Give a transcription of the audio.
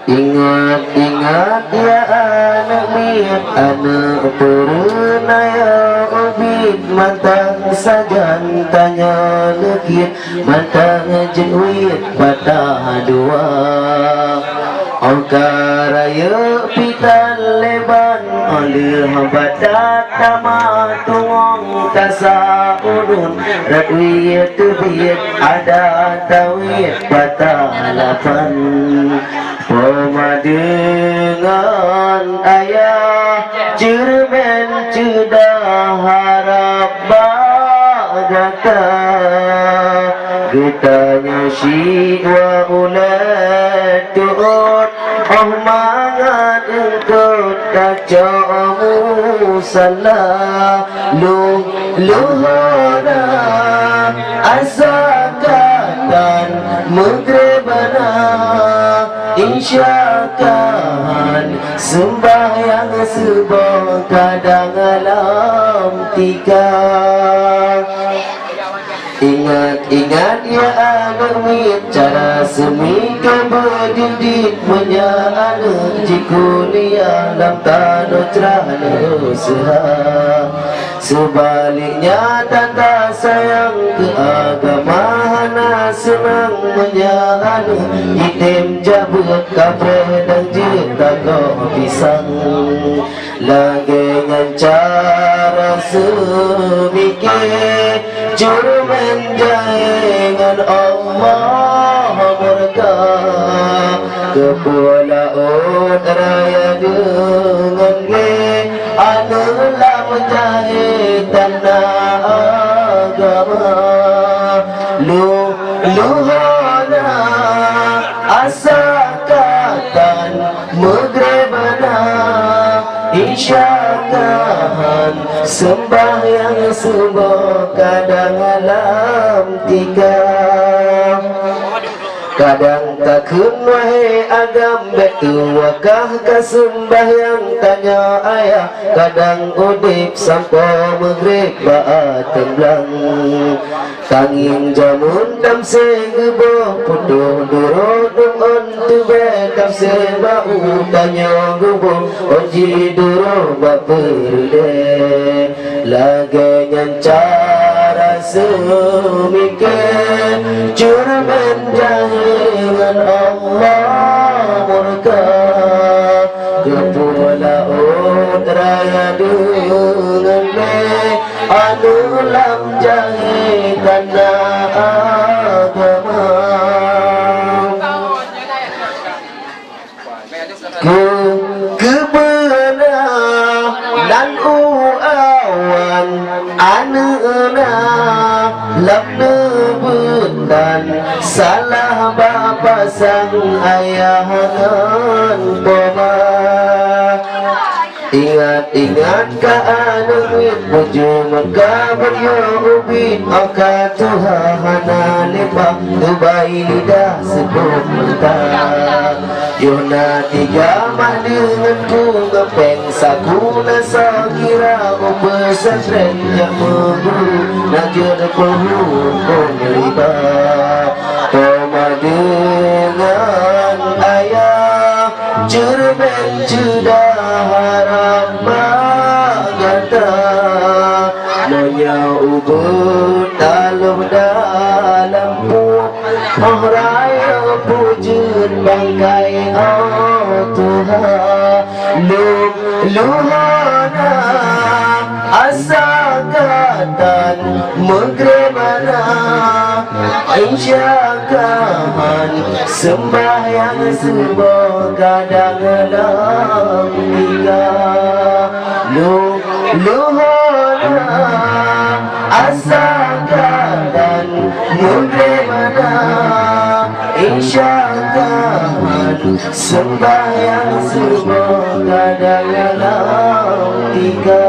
Ingat-ingat ya anak Miet, anak perunaya ubit, mantang sajan tanya lekit, mantang jenuit patah dua. Raya pitan leban oleh badat nama tungong kasa urun, radwiyat tubiyat ada tawit patah lapan. Pemadengan ayah cermen cedah harap bagata, getanya syikwa ulat tuut, oh mangat engkau tak jauh salah. Luhana asakatan megrebana, insyakan sembahyang sebuah kadang alam tiga. Ingat-ingat ya anak Miet, cara semika berdindit menyana jikuliah lam tanah cerana usaha. Sebaliknya tanda sayang ke agama senang menyana, itim jabut kafe dan juta kau pisang. Lagi dengan cara semikir juru menjangan Allah murka, kepulauan raya dengan ge adalah menjahit tanah agama. Luhana asakatan megrebana, insyakan sembahyang subuh kadang alam tiga. Kadang takun wahai agam betu wakah kasembahyang tanya ayah, kadang udip sampai maghrib baat temblang. Tanging jamun dam segebo putuh durodung on tube dam sebau tanya gubo oji duro baperde. Laganya cara semikir juru menjangan Allah murka, kepulauan raya dengan me anulam jahit tanah agama. Kebenar dan uawan aneuna lam nebutan, salah bapa sang ayahan boma. Ingat-ingat ka aneuk bojo maka beryubit, oka tuhana lembah tubai lidah sebut mentah. Yona tiga mah denganku ngepeng sakuna sakira pesantren yang mengguru najur pohon riba. Koma dengan ayah cermen cedah harap bagata, nonya ubud dalam dalam pun oh raya pujud bangkai oh Tuhan. Luhana asakatan megrebana, insyakan sembahyang sebuah kadang alam tiga. Luhana asakatan megrebana, insyakan sembahyang sebuah kadang alam tiga.